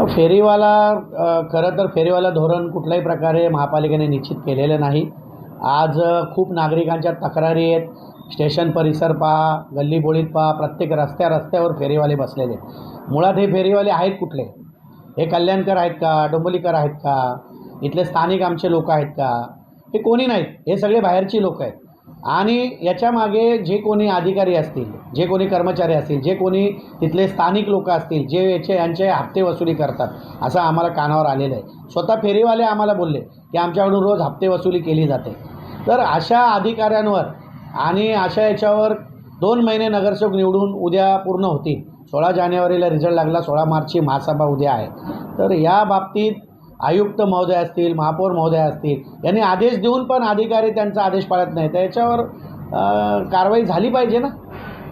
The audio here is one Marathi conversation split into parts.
फेरीवाला खरं तर फेरीवाला धोरण कुठल्याही प्रकारे महापालिकेने निश्चित केलेलं नाही। आज खूप नागरिकांच्या तक्रारी आहेत। स्टेशन परिसर पहा, गल्लीबोळीत पहा, प्रत्येक रस्त्यावर फेरीवाले बसलेले आहेत। मुळात हे फेरीवाले आहेत कुठले? हे कल्याणकर आहेत का? डोंबिवलीकर आहेत का? इथले स्थानिक आमचे लोक आहेत का? हे कोणी नाहीत, हे सगळे बाहेरची लोक आहेत। आणि याच्यामागे जे कोणी अधिकारी असतील, जे कोणी कर्मचारी असतील, जे कोणी तिथले स्थानिक लोक असतील, जे यांचे हप्ते वसुली करतात, असं आम्हाला कानावर आलेलं आहे। स्वतः फेरीवाले आम्हाला बोलले की आमच्याकडून रोज हप्ते वसुली केली जाते। तर अशा अधिकाऱ्यांवर आणि अशा याच्यावर 2 महिने नगरसेवक निवडून उद्या पूर्ण होतील। 16 जानेवारीला रिझल्ट लागला, 16 मार्चची महासभा उद्या आहे। तर या बाबतीत आयुक्त महोदय असतील, महापौर महोदय असतील, यांनी आदेश देऊन पण अधिकारी त्यांचा आदेश पाळत नाही, तर याच्यावर कारवाई झाली पाहिजे ना।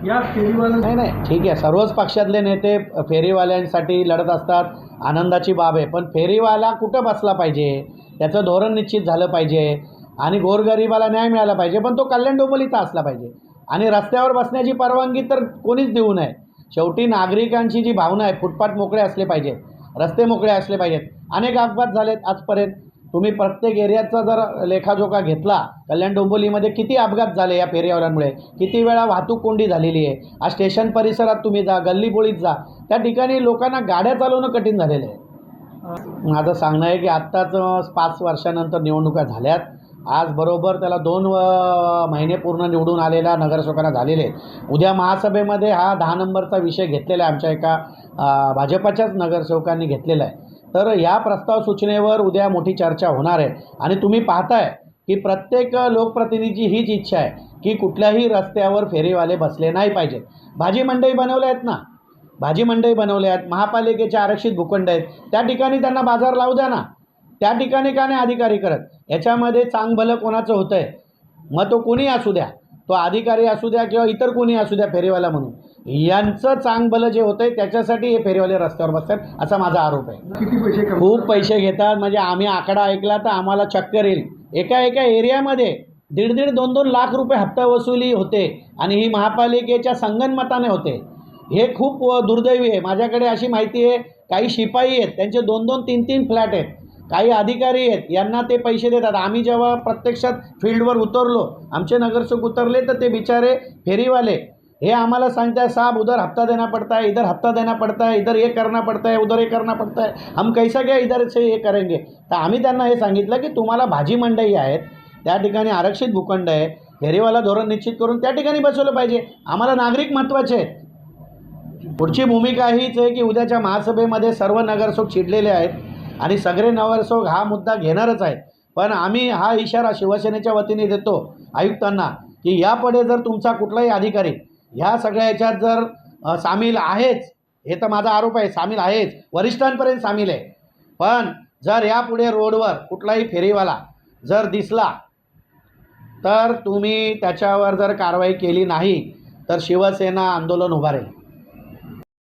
या फेरीवाला नाही ठीक आहे, सर्वच पक्षातले नेते फेरीवाल्यांसाठी लढत असतात, आनंदाची बाब आहे। पण फेरीवाला कुठं बसला पाहिजे, त्याचं धोरण निश्चित झालं पाहिजे आणि गोरगरिबाला न्याय मिळाला पाहिजे, पण तो कल्याण डोंबिवलीचा असला पाहिजे। आणि रस्त्यावर बसण्याची परवानगी तर कोणीच देऊ नये। शेवटी नागरिकांची जी भावना आहे, फुटपाथ मोकळे असले पाहिजेत, रस्ते मोकळे असले पाहिजेत। अनेक अपघात झालेत आजपर्यंत, तुम्ही प्रत्येक एरियाचा जर लेखाजोखा घेतला, कल्याण डोंबिवलीमध्ये किती अपघात झाले या फेरीवाल्यांमुळे, किती वेळा वाहतूक कोंडी झालेली आहे। आज स्टेशन परिसरात तुम्ही जा, गल्लीबोळीत जा, त्या ठिकाणी लोकांना गाड्या चालवणं कठीण झालेलं आहे। माझं सांगणं आहे की आत्ताच 5 वर्षानंतर निवडणुका झाल्यात, आज बरोबर त्याला 2 महिने पूर्ण निवडून आलेल्या नगरसेवकांना झालेले आहेत। उद्या महासभेमध्ये हा 10 नंबरचा विषय घेतलेला आहे, आमच्या एका भाजपाच्याच नगरसेवकांनी घेतलेला आहे। तर या प्रस्ताव सूचनेवर उद्या मोठी चर्चा होणार आहे। आणि तुम्ही पाहताय की प्रत्येक लोकप्रतिनिधीची हीच इच्छा आहे की कुठल्याही रस्त्यावर फेरीवाले बसले नाही पाहिजेत। भाजी मंडई बनवल्या आहेत ना, भाजी मंडई बनवल्या आहेत, महापालिकेचे आरक्षित भूखंड आहेत, त्या ठिकाणी त्यांना बाजार लावू द्या ना। त्या ठिकाणी का नाही अधिकारी करत? याच्यामध्ये चांगभलं कोणाचं होतं आहे, मग तो कोणी असू द्या, तो अधिकारी असू द्या किंवा इतर कोणी असू द्या फेरीवाला म्हणून, यांचं चांगभलं जे होतं आहे त्याच्यासाठी हे फेरीवाले रस्त्यावर बसतात, असा माझा आरोप आहे। किती पैसे खूप पैसे घेतात, म्हणजे आम्ही आकडा ऐकला तर आम्हाला चक्कर येईल। एका एरियामध्ये 1.5 - 2 लाख रुपये हप्ता वसुली होते आणि ही महापालिकेच्या संगनमताने होते। हे खूप दुर्दैवी आहे। माझ्याकडे अशी माहिती आहे, काही शिपाई आहेत, त्यांचे 2-2, 3-3 फ्लॅट आहेत, काही अधिकारी आहेत, यांना ते पैसे देतात। आम्ही जेव्हा प्रत्यक्षात फील्डवर उतरलो, आमचे नगरसेवक उतरले, तर ते बिचारे फेरीवाले हे आम्हाला सांगताय, साहब उधर हफ्ता देना पड़ता है, इधर हफ्ता देना पड़ता है, इधर ये करना पड़ता है, उधर ये करना पड़ता है, हम कैसा क्या इधर से ये करेंगे। तर आम्ही त्यांना हे सांगितलं की तुम्हाला भाजी मंडई आहेत, त्या ठिकाणी आरक्षित भूखंड आहे, फेरीवाला धोरण निश्चित करून त्या ठिकाणी बसवलं पाहिजे। आम्हाला नागरिक महत्त्वाचे आहेत। पुढची भूमिका हीच आहे की उद्याच्या महासभेमध्ये सर्व नगरसेवक चिडलेले आहेत आणि सगळे नगरसेवक हा मुद्दा घेणारच आहेत। पण आम्ही हा इशारा शिवसेनेच्या वतीने देतो आयुक्तांना की यापुढे जर तुमचा कुठलाही अधिकारी ह्या सगळ्या याच्यात जर सामील आहेच, हे तर माझा आरोप आहे, सामील आहेच, वरिष्ठांपर्यंत सामील आहे, पण जर यापुढे रोडवर कुठलाही फेरीवाला जर दिसला तर तुम्ही त्याच्यावर जर कारवाई केली नाही तर शिवसेना आंदोलन उभारेल।